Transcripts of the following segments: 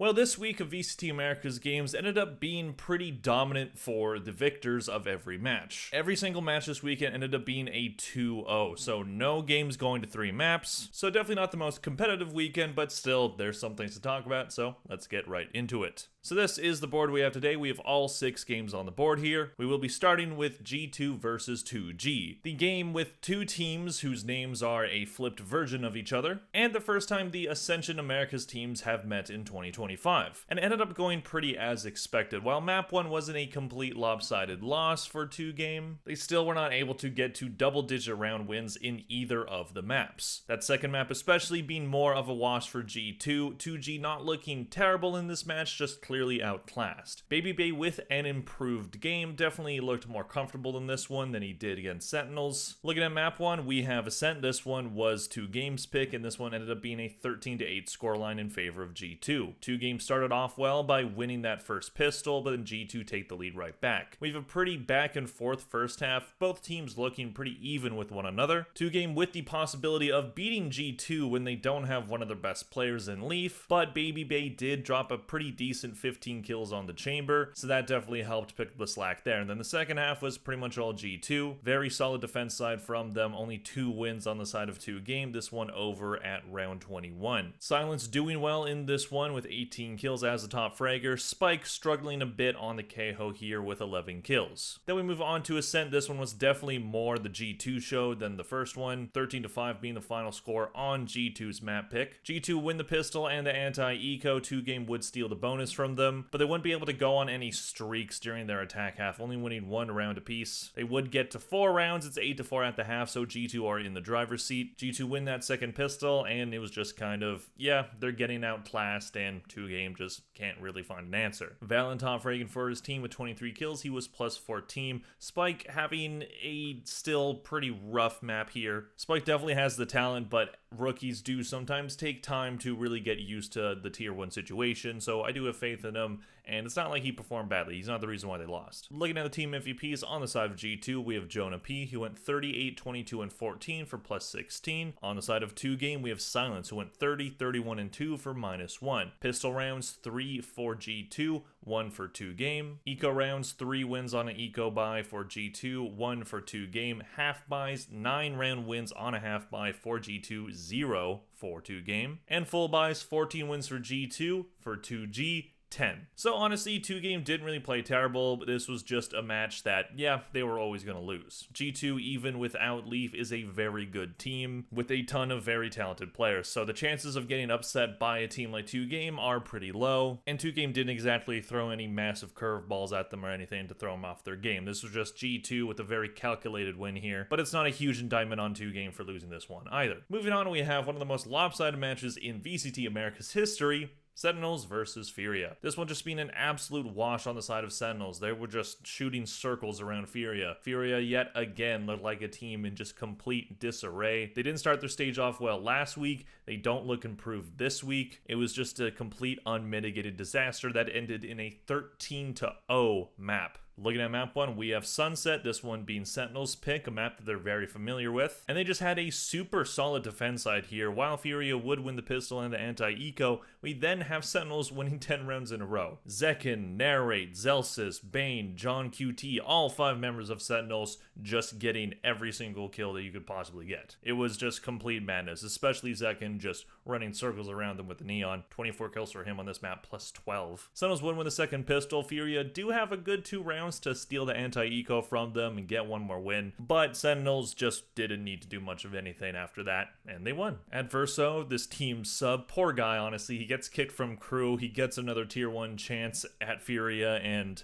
Well, this week of VCT Americas games ended up being pretty dominant for the victors of every match. Every single match this weekend ended up being a 2-0, so no games going to 3 maps. So definitely not the most competitive weekend, but still, there's some things to talk about, so let's get right into it. So this is the board we have today. We have all 6 games on the board here. We will be starting with G2 versus 2G, the game with 2 teams whose names are a flipped version of each other, and the first time the Ascension Americas teams have met in 2025, and ended up going pretty as expected. While map 1 wasn't a complete lopsided loss for 2Game, they still were not able to get to double-digit round wins in either of the maps. That second map especially being more of a wash for G2, 2G not looking terrible in this match, just clearly outclassed. Baby Bay with an improved game definitely looked more comfortable in this one than he did against Sentinels. Looking at map 1, we have Ascent. This one was 2Game's pick, and this one ended up being a 13-8 scoreline in favor of G2. 2Game started off well by winning that first pistol, but then G2 take the lead right back. We have a pretty back and forth first half, both teams looking pretty even with one another. 2Game with the possibility of beating G2 when they don't have one of their best players in Leaf, but Baby Bay did drop a pretty decent 15 kills on the chamber, so that definitely helped pick up the slack there. And then the second half was pretty much all G2. Very solid defense side from them, only 2 wins on the side of 2Game, this one over at round 21. Silence doing well in this one with 18 kills as the top fragger. Spike struggling a bit on the KO here with 11 kills. Then we move on to Ascent. This one was definitely more the G2 show than the first one, 13-5 being the final score on G2's map pick. G2 win the pistol and the anti-eco. 2Game would steal the bonus from them, but they wouldn't be able to go on any streaks during their attack half, only winning 1 round apiece. They would get to 4 rounds, it's 8-4 at the half, so G2 are in the driver's seat. G2 win that second pistol, and it was just kind of, yeah, they're getting outclassed, and 2Game just can't really find an answer. Valorant top fragging for his team with 23 kills, he was plus 14. Spike having a still pretty rough map here. Spike definitely has the talent, but rookies do sometimes take time to really get used to the tier 1 situation, so I do have faith in him, and it's not like he performed badly. He's not the reason why they lost. Looking at the team MVPs on the side of G2, we have Jonah P, who went 38, 22, and 14 for plus 16. On the side of 2Game, we have Silence, who went 30, 31, and 2 for minus 1. Pistol rounds, 3 for G2, 1 for 2Game. Eco rounds, 3 wins on an eco buy for G2, 1 for 2Game. Half buys, 9 round wins on a half buy for G2, 0 for 2Game. And full buys, 14 wins for G2, for 2G, 10. So honestly, 2Game didn't really play terrible, but this was just a match that, yeah, they were always going to lose. G2, even without Leaf, is a very good team with a ton of very talented players, so the chances of getting upset by a team like 2Game are pretty low, and 2Game didn't exactly throw any massive curveballs at them or anything to throw them off their game. This was just G2 with a very calculated win here, but it's not a huge indictment on 2Game for losing this one either. Moving on, we have one of the most lopsided matches in VCT Americas history, Sentinels versus Furia. This one just being an absolute wash on the side of Sentinels. They were just shooting circles around Furia. Furia yet again looked like a team in just complete disarray. They didn't start their stage off well last week. They don't look improved this week. It was just a complete unmitigated disaster that ended in a 13-0 map. Looking at map 1, we have Sunset, this one being Sentinel's pick, a map that they're very familiar with. And they just had a super solid defense side here. While Furia would win the pistol and the anti-eco, we then have Sentinels winning 10 rounds in a row. Zekin, Narrate, Zelsis, Bane, John QT, all 5 members of Sentinels just getting every single kill that you could possibly get. It was just complete madness, especially Zekin just running circles around them with the Neon. 24 kills for him on this map, plus 12. Sentinels would win the second pistol. Furia do have a good 2 rounds to steal the anti-eco from them and get 1 more win, but Sentinels just didn't need to do much of anything after that, and they won. Adverso, this team's sub, poor guy honestly, he gets kicked from crew, he gets another tier 1 chance at Furia, and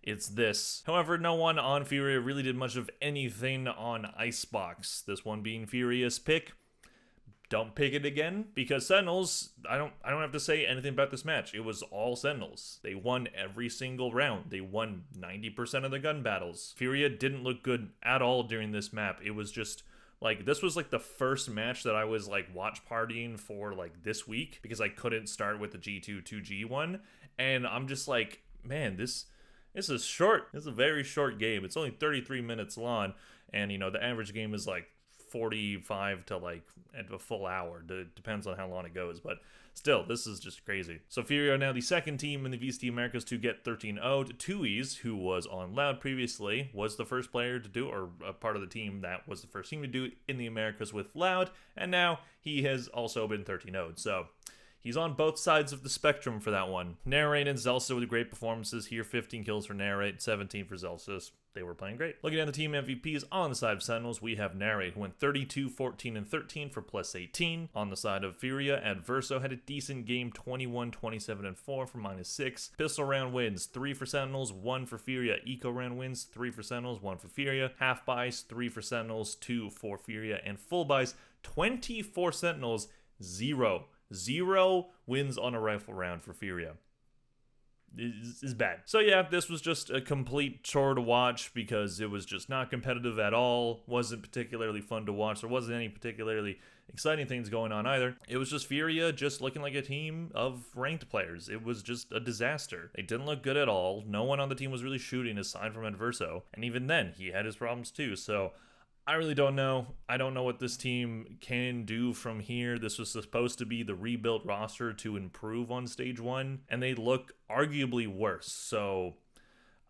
it's this. However, no one on Furia really did much of anything on Icebox, this one being Furia's pick. Don't pick it again, because Sentinels, I don't have to say anything about this match. It was all Sentinels. They won every single round. They won 90% of the gun battles. Furia didn't look good at all during this map. It was just like, this was like the first match that I was like watch partying for like this week, because I couldn't start with the G2 2G one. And I'm just like, man, this is short. This is a very short game. It's only 33 minutes long. And you know, the average game is like 45 to like a full hour. It depends on how long it goes, but still, this is just crazy. So Furia are now the second team in the VCT Americas to get 13-0'd. Tui's, who was on Loud previously, was the first player to do, or a part of the team that was the first team to do in the Americas with Loud, and now he has also been 13-0'd. So he's on both sides of the spectrum for that one. Narrate and Zelsa with great performances here. 15 kills for Narrate, 17 for Zelsa. They were playing great. Looking at the team MVPs on the side of Sentinels, we have Narrate, who went 32, 14, and 13 for plus 18. On the side of Furia, Adverso had a decent game, 21, 27, and 4 for minus 6. Pistol round wins, 3 for Sentinels, 1 for Furia. Eco round wins, 3 for Sentinels, 1 for Furia. Half buys, 3 for Sentinels, 2 for Furia. And full buys, 24 Sentinels, 0 wins on a rifle round for Furia. Is bad. So yeah, this was just a complete chore to watch because it was just not competitive at all. Wasn't particularly fun to watch. There wasn't any particularly exciting things going on either. It was just Furia just looking like a team of ranked players. It was just a disaster. They didn't look good at all. No one on the team was really shooting aside from Adverso. And even then, he had his problems too. So I really don't know. I don't know what this team can do from here. This was supposed to be the rebuilt roster to improve on stage 1, and they look arguably worse. So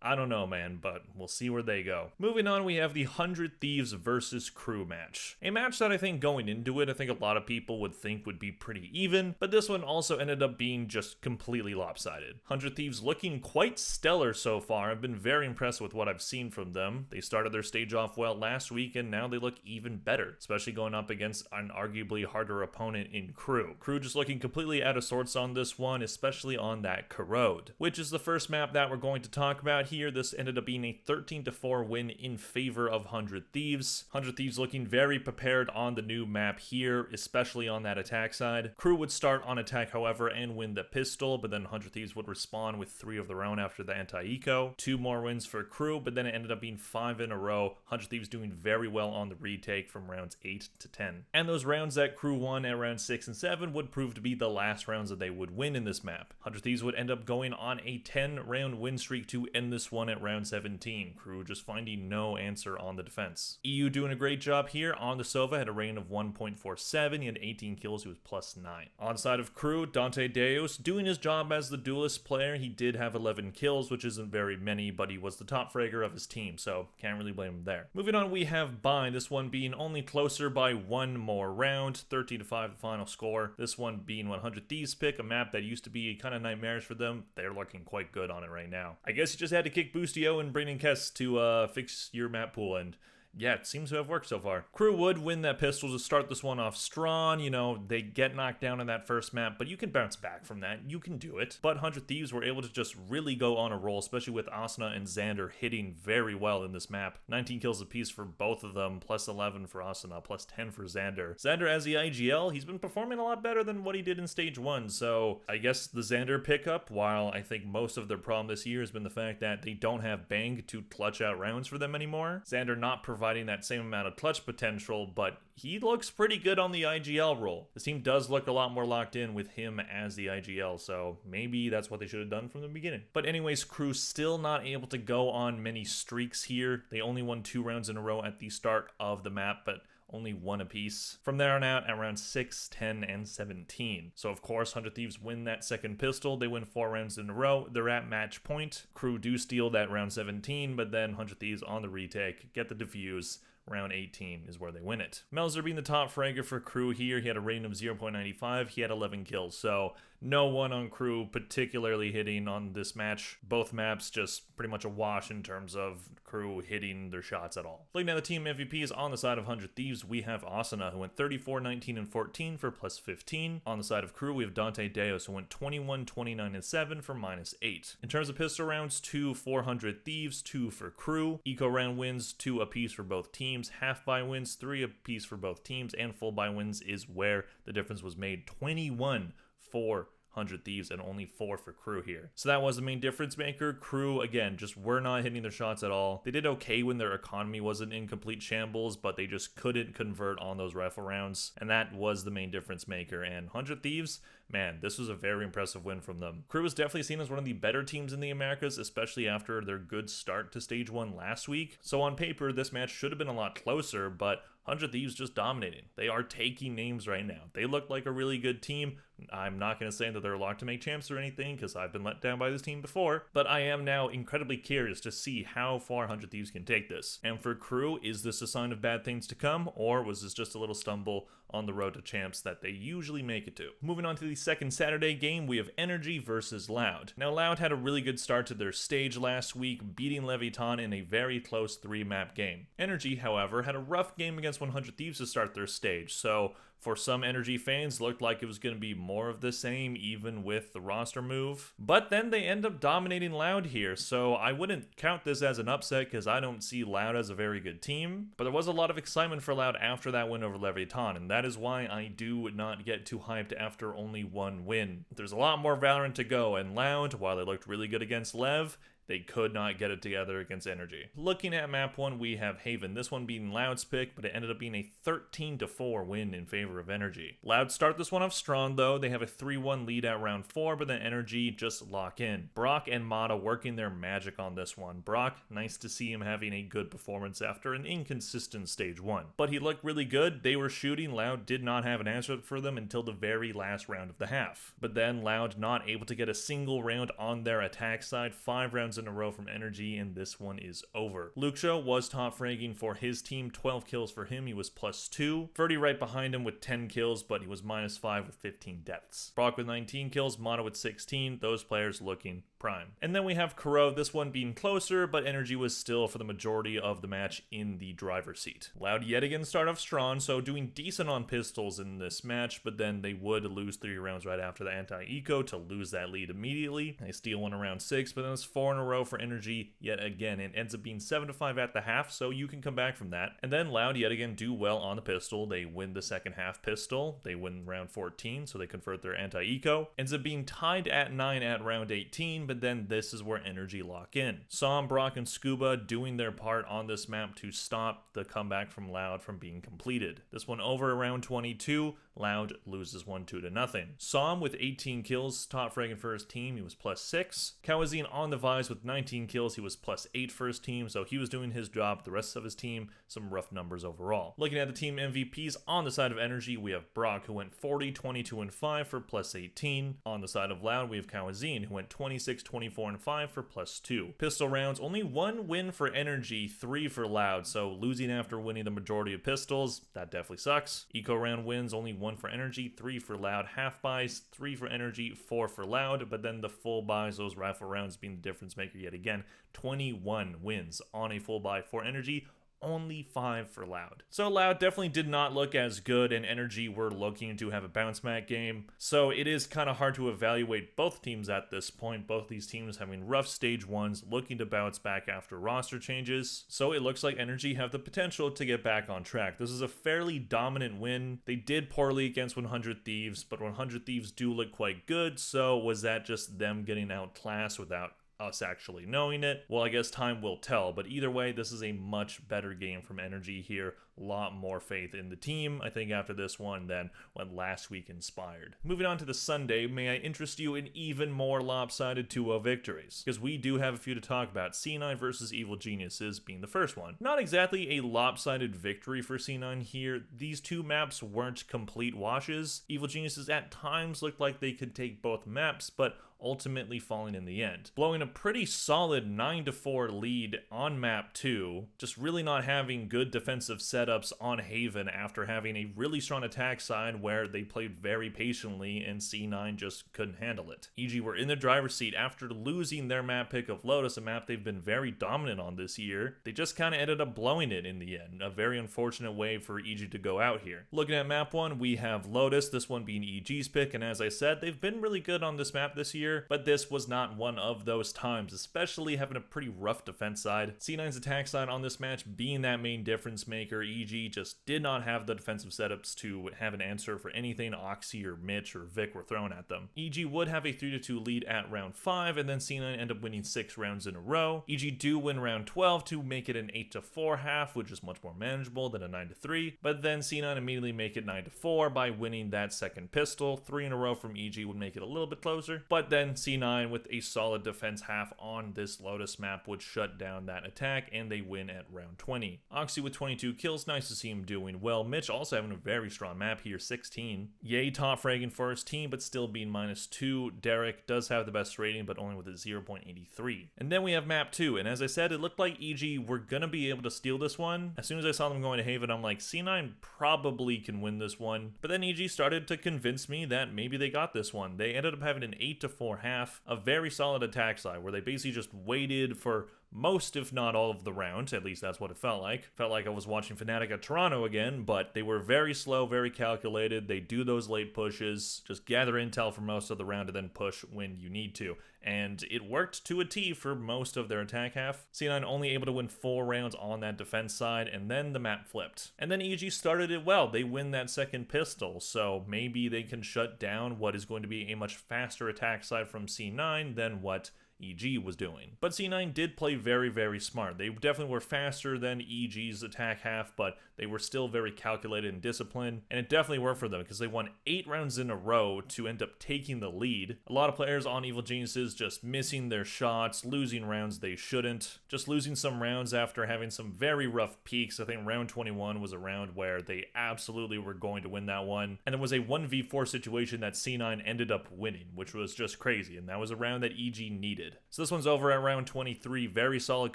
I don't know, man, but we'll see where they go. Moving on, we have the 100 Thieves versus Crew match. A match that I think going into it, I think a lot of people would think would be pretty even, but this one also ended up being just completely lopsided. 100 Thieves looking quite stellar so far. I've been very impressed with what I've seen from them. They started their stage off well last week, and now they look even better, especially going up against an arguably harder opponent in Crew. Crew just looking completely out of sorts on this one, especially on that Corrode, which is the first map that we're going to talk about here. This ended up being a 13-4 win in favor of 100 Thieves. 100 Thieves looking very prepared on the new map here, especially on that attack side. Crew would start on attack, however, and win the pistol, but then 100 Thieves would respawn with 3 of their own after the anti-eco. 2 more wins for Crew, but then it ended up being 5 in a row. 100 Thieves doing very well on the retake from rounds 8 to 10. And those rounds that Crew won at rounds 6 and 7 would prove to be the last rounds that they would win in this map. 100 Thieves would end up going on a 10-round win streak to end this one at round 17. Crew just finding no answer on the defense. EU doing a great job here on the Sova, had a rating of 1.47. He had 18 kills, he was plus 9. On side of Crew, Dante Deus doing his job as the duelist player. He did have 11 kills, which isn't very many, but he was the top fragger of his team, so can't really blame him there. Moving on, we have Bind, this one being only closer by 1 more round, 13-5 the final score. This one being 100 Thieves pick, a map that used to be kind of nightmarish for them. They're looking quite good on it right now. I guess you just had to kick Boostio and bring in Kess to fix your map pool, and yeah, it seems to have worked so far. Crew would win that pistol to start this one off strong. You know, they get knocked down in that first map, but you can bounce back from that. You can do it. But 100 Thieves were able to just really go on a roll, especially with Asuna and Xander hitting very well in this map. 19 kills apiece for both of them, plus 11 for Asuna, plus 10 for Xander. Xander as the IGL, he's been performing a lot better than what he did in stage 1, so I guess the Xander pickup, while I think most of their problem this year has been the fact that they don't have Bang to clutch out rounds for them anymore. Xander not providing that same amount of clutch potential, but he looks pretty good on the IGL role. This team does look a lot more locked in with him as the IGL, so maybe that's what they should have done from the beginning. But anyways, Crew still not able to go on many streaks here. They only won 2 rounds in a row at the start of the map, but only 1 apiece. From there on out, at round 6, 10, and 17. So of course, 100 Thieves win that second pistol. They win 4 rounds in a row. They're at match point. Crew do steal that round 17, but then 100 Thieves on the retake, get the defuse. Round 18 is where they win it. Melzer being the top fragger for Crew here. He had a rating of 0.95. He had 11 kills, so no one on Crew particularly hitting on this match. Both maps just pretty much a wash in terms of Crew hitting their shots at all. Looking at the team MVPs on the side of 100 Thieves, we have Asuna, who went 34, 19, and 14 for plus 15. On the side of Crew, we have Dante Deus, who went 21, 29, and 7 for minus 8. In terms of pistol rounds, 2 for 100 Thieves, 2 for Crew. Eco round wins, 2 apiece for both teams. Half buy wins, 3 apiece for both teams, and full buy wins is where the difference was made. 21 for 100 Thieves and only 4 for Crew here. So that was the main difference maker. Crew, again, just were not hitting their shots at all. They did okay when their economy wasn't in complete shambles, but they just couldn't convert on those rifle rounds, and that was the main difference maker. And 100 Thieves, man, this was a very impressive win from them. Crew was definitely seen as one of the better teams in the Americas, especially after their good start to stage 1 last week. So on paper, this match should have been a lot closer, but 100 Thieves just dominating. They are taking names right now. They look like a really good team. I'm not going to say that they're locked to make champs or anything because I've been let down by this team before, but I am now incredibly curious to see how far 100 Thieves can take this. And for Crew, is this a sign of bad things to come, or was this just a little stumble on the road to champs that they usually make it to? Moving on to the second Saturday game, we have Energy versus Loud. Now, Loud had a really good start to their stage last week, beating Leviatan in a very close 3-map game. Energy, however, had a rough game against 100 Thieves to start their stage, so for some Energy fans, looked like it was going to be more of the same, even with the roster move. But then they end up dominating Loud here, so I wouldn't count this as an upset because I don't see Loud as a very good team. But there was a lot of excitement for Loud after that win over Leviatan, and that is why I do not get too hyped after only one win. There's a lot more Valorant to go, and Loud, while they looked really good against Lev, they could not get it together against Energy. Looking at map 1, we have Haven. This one being Loud's pick, but it ended up being a 13-4 win in favor of Energy. Loud start this one off strong though. They have a 3-1 lead at round 4, but then Energy just lock in. Brock and Mata working their magic on this one. Brock, nice to see him having a good performance after an inconsistent stage 1. But he looked really good. They were shooting. Loud did not have an answer for them until the very last round of the half. But then Loud not able to get a single round on their attack side. 5 rounds in a row from Energy, and this one is over. Luxo was top fragging for his team, 12 kills for him, he was +2. Ferdy right behind him with 10 kills, but he was -5 with 15 deaths. Brock with 19 kills, Mata with 16, those players looking prime. And then we have Kuro, this one being closer, but Energy was still for the majority of the match in the driver's seat. Loud yet again start off strong, so doing decent on pistols in this match, but then they would lose 3 rounds right after the anti-eco to lose that lead immediately. They steal one around 6, but then it's 4 in a row for Energy yet again. It ends up being 7-5 at the half, so you can come back from that. And then Loud yet again do well on the pistol. They win the second half pistol. They win round 14, so they convert their anti-eco. Ends up being tied at 9 at round 18, but then this is where Energy lock in. Som, Brock, and Scuba doing their part on this map to stop the comeback from Loud from being completed. This one over around 22, Loud loses 1-2-0. Som with 18 kills, top fragging for his team, he was +6. Kawazine on the Vise with 19 kills, he was +8 for his team, so he was doing his job. The rest of his team, some rough numbers overall. Looking at the team MVPs on the side of Energy, we have Brock, who went 40, 22, and 5 for +18. On the side of Loud, we have Kawazine, who went 26, 24, and 5 for +2. Pistol rounds, only 1 win for Energy, 3 for Loud, so losing after winning the majority of pistols, that definitely sucks. Eco round wins, only 1 for Energy, 3 for Loud. Half buys, 3 for Energy, 4 for Loud, but then the full buys, those rifle rounds being the difference maker yet again. 21 wins on a full buy for Energy, only 5 for Loud. So Loud definitely did not look as good, and Energy were looking to have a bounce back game. So it is kind of hard to evaluate both teams at this point. Both these teams having rough stage 1s, looking to bounce back after roster changes. So it looks like Energy have the potential to get back on track. This is a fairly dominant win. They did poorly against 100 Thieves, but 100 Thieves do look quite good. So was that just them getting outclassed without us actually knowing it? Well, I guess time will tell, but either way, this is a much better game from Energy here. A lot more faith in the team, I think, after this one than when last week inspired. Moving on to the Sunday, may I interest you in even more lopsided 2-0 victories? Because we do have a few to talk about. C9 versus Evil Geniuses being the first one. Not exactly a lopsided victory for C9 here. These 2 maps weren't complete washes. Evil Geniuses at times looked like they could take both maps, but ultimately falling in the end. Blowing a pretty solid 9-4 lead on map 2, just really not having good defensive setups on Haven after having a really strong attack side where they played very patiently and C9 just couldn't handle it. EG were in the driver's seat after losing their map pick of Lotus, a map they've been very dominant on this year. They just kind of ended up blowing it in the end. A very unfortunate way for EG to go out here. Looking at map 1, we have Lotus, this one being EG's pick, and as I said, they've been really good on this map this year, but this was not one of those times, especially having a pretty rough defense side. C9's attack side on this match being that main difference maker. EG just did not have the defensive setups to have an answer for anything Oxy or Mitch or Vic were thrown at them. EG would have a 3-2 lead at round 5, and then C9 end up winning 6 rounds in a row. EG do win round 12 to make it an 8-4 half, which is much more manageable than a 9-3, but then C9 immediately make it 9-4 by winning that second pistol. 3 in a row from EG would make it a little bit closer, but then then C9 with a solid defense half on this Lotus map would shut down that attack, and they win at round 20. Oxy with 22 kills, nice to see him doing well. Mitch also having a very strong map here, 16. Yay top fragging for his team, but still being -2. Derek does have the best rating, but only with a 0.83. And then we have map 2, and as I said, it looked like EG were gonna be able to steal this one. As soon as I saw them going to Haven, I'm like, C9 probably can win this one. But then EG started to convince me that maybe they got this one. They ended up having an 8-4 half, a very solid attack side, where they basically just waited for most, if not all, of the round. At least that's what it felt like. Felt like I was watching Fnatic at Toronto again, but they were very slow, very calculated. They do those late pushes, just gather intel for most of the round and then push when you need to. And it worked to a T for most of their attack half. C9 only able to win 4 rounds on that defense side, and then the map flipped. And then EG started it well. They win that second pistol, so maybe they can shut down what is going to be a much faster attack side from C9 than what EG was doing. But C9 did play very, very smart. They definitely were faster than EG's attack half, but they were still very calculated and disciplined, and it definitely worked for them because they won 8 rounds in a row to end up taking the lead. A lot of players on Evil Geniuses just missing their shots, losing rounds they shouldn't, just losing some rounds after having some very rough peaks. I think round 21 was a round where they absolutely were going to win that one, and there was a 1v4 situation that C9 ended up winning, which was just crazy, and that was a round that EG needed. So this one's over at round 23. Very solid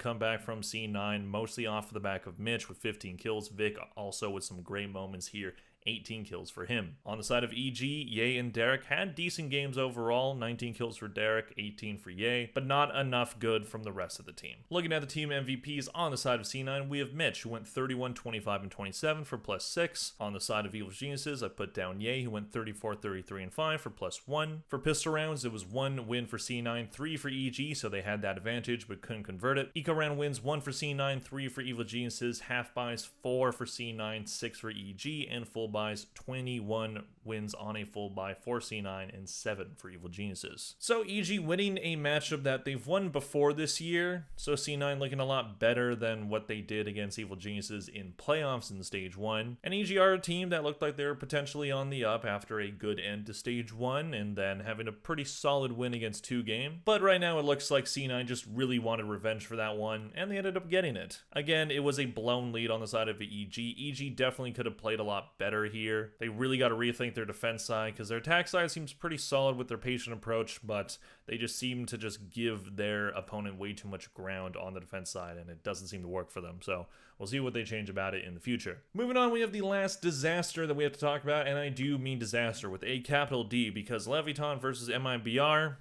comeback from C9, mostly off the back of Mitch with 15 kills. Vic also with some great moments here. 18 kills for him. On the side of EG, Ye and Derek had decent games overall, 19 kills for Derek, 18 for Ye, but not enough good from the rest of the team. Looking at the team MVPs on the side of C9, we have Mitch, who went 31, 25, and 27 for +6. On the side of Evil Geniuses, I put down Ye, who went 34, 33, and 5 for +1. For pistol rounds, it was 1 win for C9, 3 for EG, so they had that advantage but couldn't convert it. Eco round wins 1 for C9, 3 for Evil Geniuses, half buys 4 for C9, 6 for EG, and full buys 21 wins on a full buy for C9 and 7 for Evil Geniuses. So EG winning a matchup that they've won before this year, so C9 looking a lot better than what they did against Evil Geniuses in playoffs in stage 1. And EG are a team that looked like they were potentially on the up after a good end to stage 1 and then having a pretty solid win against 2Game. But right now it looks like C9 just really wanted revenge for that one, and they ended up getting it. Again, it was a blown lead on the side of EG. EG definitely could have played a lot better here. They really got to rethink their defense side because their attack side seems pretty solid with their patient approach, but they just seem to just give their opponent way too much ground on the defense side, and it doesn't seem to work for them. So we'll see what they change about it in the future. Moving on, we have the last disaster that we have to talk about, and I do mean disaster with a capital D, because Leviatan versus MIBR.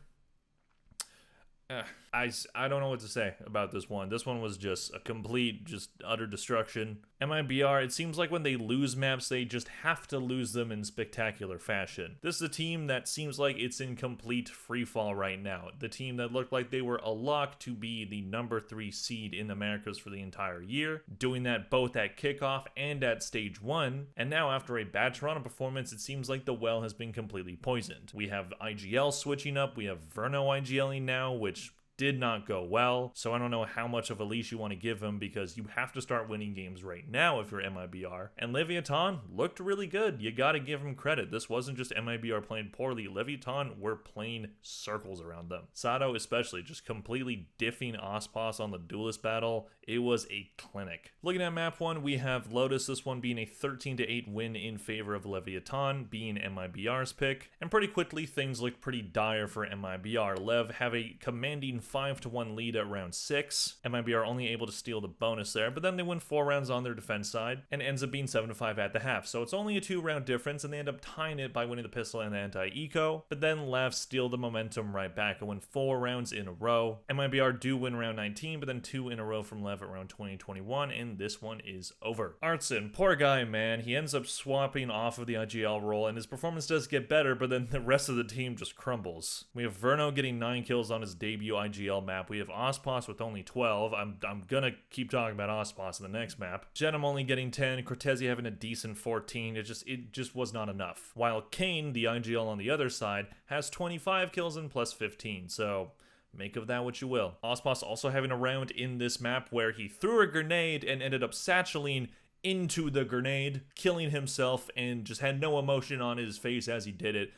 I don't know what to say about this one. This one was just a complete, just utter destruction. MIBR, it seems like when they lose maps, they just have to lose them in spectacular fashion. This is a team that seems like it's in complete freefall right now. The team that looked like they were a lock to be the number 3 seed in Americas for the entire year, doing that both at kickoff and at stage 1. And now after a bad Toronto performance, it seems like the well has been completely poisoned. We have IGL switching up, we have Verno IGLing now, which did not go well, so I don't know how much of a leash you want to give him because you have to start winning games right now if you're MIBR. And Leviatan looked really good. You got to give him credit. This wasn't just MIBR playing poorly. Leviatan were playing circles around them. Sato especially just completely diffing Ospos on the duelist battle. It was a clinic. Looking at map 1, we have Lotus, this one being a 13-8 win in favor of Leviatan, being MIBR's pick. And pretty quickly, things look pretty dire for MIBR. Lev have a commanding 5-1 lead at round 6. MIBR only able to steal the bonus there, but then they win 4 rounds on their defense side and ends up being 7-5 at the half. So it's only a 2-round difference, and they end up tying it by winning the pistol and the anti-eco. But then Lev steal the momentum right back and win 4 rounds in a row. MIBR do win round 19, but then 2 in a row from Lev at round 20-21, and this one is over. Artson, poor guy, man. He ends up swapping off of the IGL role, and his performance does get better, but then the rest of the team just crumbles. We have Verno getting 9 kills on his debut IGL map. We have Ospos with only 12. I'm gonna keep talking about Ospos in the next map. Genom only getting 10. Cortezi having a decent 14. It just was not enough. While Kane, the IGL on the other side, has 25 kills and plus 15. So make of that what you will. Ospos also having a round in this map where he threw a grenade and ended up satcheling into the grenade, killing himself, and just had no emotion on his face as he did it.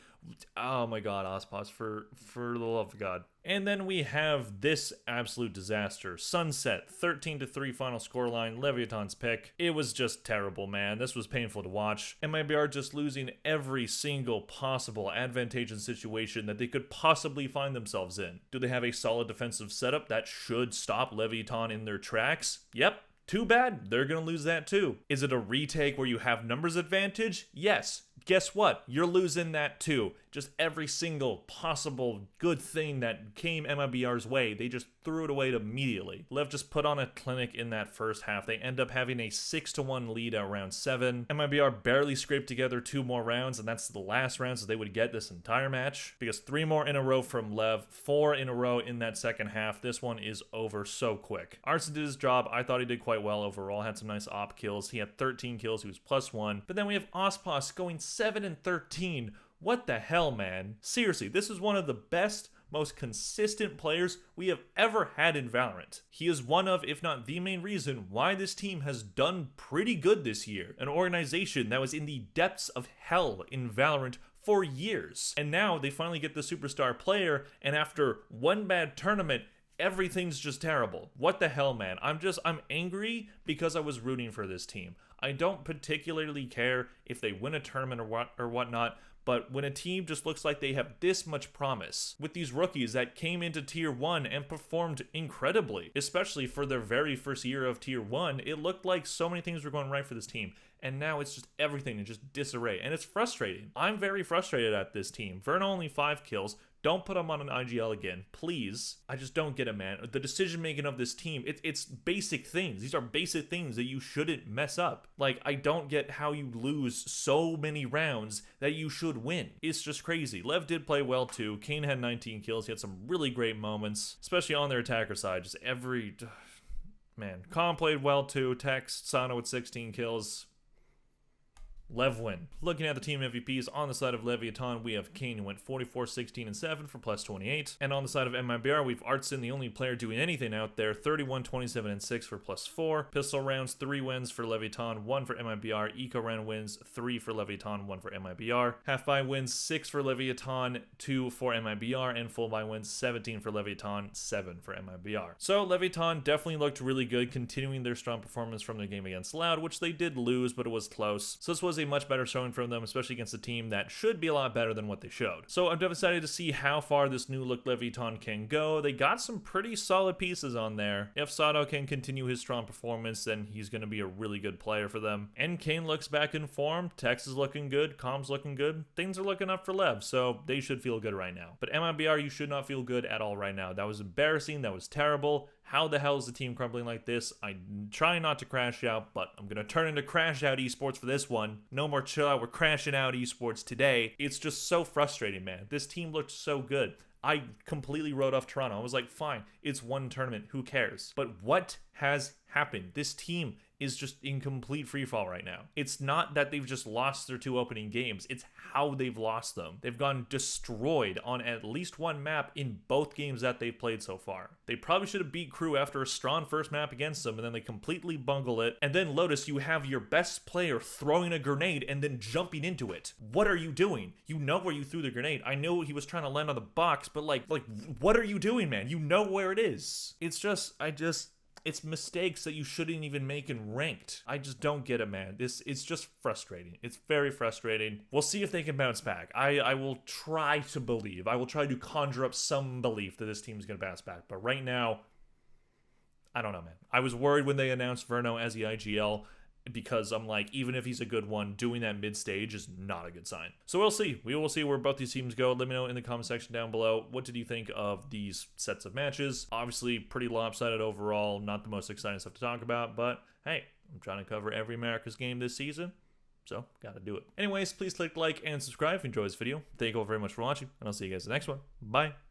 Oh my god, Ospos, for the love of God. And then we have this absolute disaster. Sunset, 13-3 final scoreline, Leviatan's pick. It was just terrible, man. This was painful to watch. MIBR just losing every single possible advantageous situation that they could possibly find themselves in. Do they have a solid defensive setup that should stop Leviatan in their tracks? Yep. Too bad. They're going to lose that too. Is it a retake where you have numbers advantage? Yes. Guess what? You're losing that too. Just every single possible good thing that came MIBR's way, they just threw it away immediately. Lev just put on a clinic in that first half. They end up having a 6-1 lead at round 7. MIBR barely scraped together 2 more rounds, and that's the last round, so they would get this entire match. Because 3 more in a row from Lev, 4 in a row in that second half. This one is over so quick. Arson did his job. I thought he did quite well overall. Had some nice op kills. He had 13 kills. He was +1. But then we have Ospos going 7-13. What the hell, man? Seriously, this is one of the best, most consistent players we have ever had in Valorant. He is one of, if not the main reason, why this team has done pretty good this year. An organization that was in the depths of hell in Valorant for years. And now they finally get the superstar player, and after one bad tournament, everything's just terrible. What the hell, man? I'm angry because I was rooting for this team. I don't particularly care if they win a tournament or whatnot, but when a team just looks like they have this much promise, with these rookies that came into Tier 1 and performed incredibly, especially for their very first year of Tier 1, it looked like so many things were going right for this team. And now it's just everything in just disarray, and it's frustrating. I'm very frustrated at this team. Verno only 5 kills. Don't put him on an IGL again, please. I just don't get it, man. The decision-making of this team, it's basic things. These are basic things that you shouldn't mess up. Like, I don't get how you lose so many rounds that you should win. It's just crazy. Lev did play well, too. Kane had 19 kills. He had some really great moments, especially on their attacker side. Just every... Man, Khan played well, too. Tex, Sano with 16 kills. Lev win. Looking at the team MVPs, on the side of Leviatan, we have Kane, who went 44, 16, and 7 for +28. And on the side of MIBR, we have Artson, the only player doing anything out there, 31, 27, and 6 for +4. Pistol rounds, 3 wins for Leviatan, 1 for MIBR. Eco round wins, 3 for Leviatan, 1 for MIBR. Half buy wins, 6 for Leviatan, 2 for MIBR. And full buy wins, 17 for Leviatan, 7 for MIBR. So Leviatan definitely looked really good, continuing their strong performance from their game against Loud, which they did lose, but it was close. So this was a much better showing from them, especially against a team that should be a lot better than what they showed. So I'm devastated to see how far this new look Leviatan can go. They got some pretty solid pieces on there. If Sato can continue his strong performance, then he's going to be a really good player for them. And Kane looks back in form. Tex is looking good. Com's looking good. Things are looking up for Lev, so they should feel good right now. But MIBR, you should not feel good at all right now. That was embarrassing. That was terrible. How the hell is the team crumbling like this? I'm trying not to crash out, but I'm going to turn into Crash Out Esports for this one. No more chill out. We're crashing out Esports today. It's just so frustrating, man. This team looked so good. I completely wrote off Toronto. I was like, fine, it's one tournament. Who cares? But what has happened? This team is just in complete freefall right now. It's not that they've just lost their 2 opening games. It's how they've lost them. They've gone destroyed on at least one map in both games that they've played so far. They probably should have beat Crew after a strong first map against them, and then they completely bungle it. And then Lotus, you have your best player throwing a grenade and then jumping into it. What are you doing? You know where you threw the grenade. I know he was trying to land on the box, but like what are you doing, man? You know where it is. It's mistakes that you shouldn't even make in ranked. I just don't get it, man. It's just frustrating. It's very frustrating. We'll see if they can bounce back. I will try to believe. I will try to conjure up some belief that this team's going to bounce back. But right now, I don't know, man. I was worried when they announced Verno as the IGL, because I'm like, even if he's a good one, doing that mid stage is not a good sign. So we'll see. We will see where both these teams go. Let me know in the comment section down below. What did you think of these sets of matches? Obviously, pretty lopsided overall. Not the most exciting stuff to talk about, but hey, I'm trying to cover every America's game this season, so gotta do it. Anyways, please click like and subscribe if you enjoyed this video. Thank you all very much for watching, and I'll see you guys in the next one. Bye.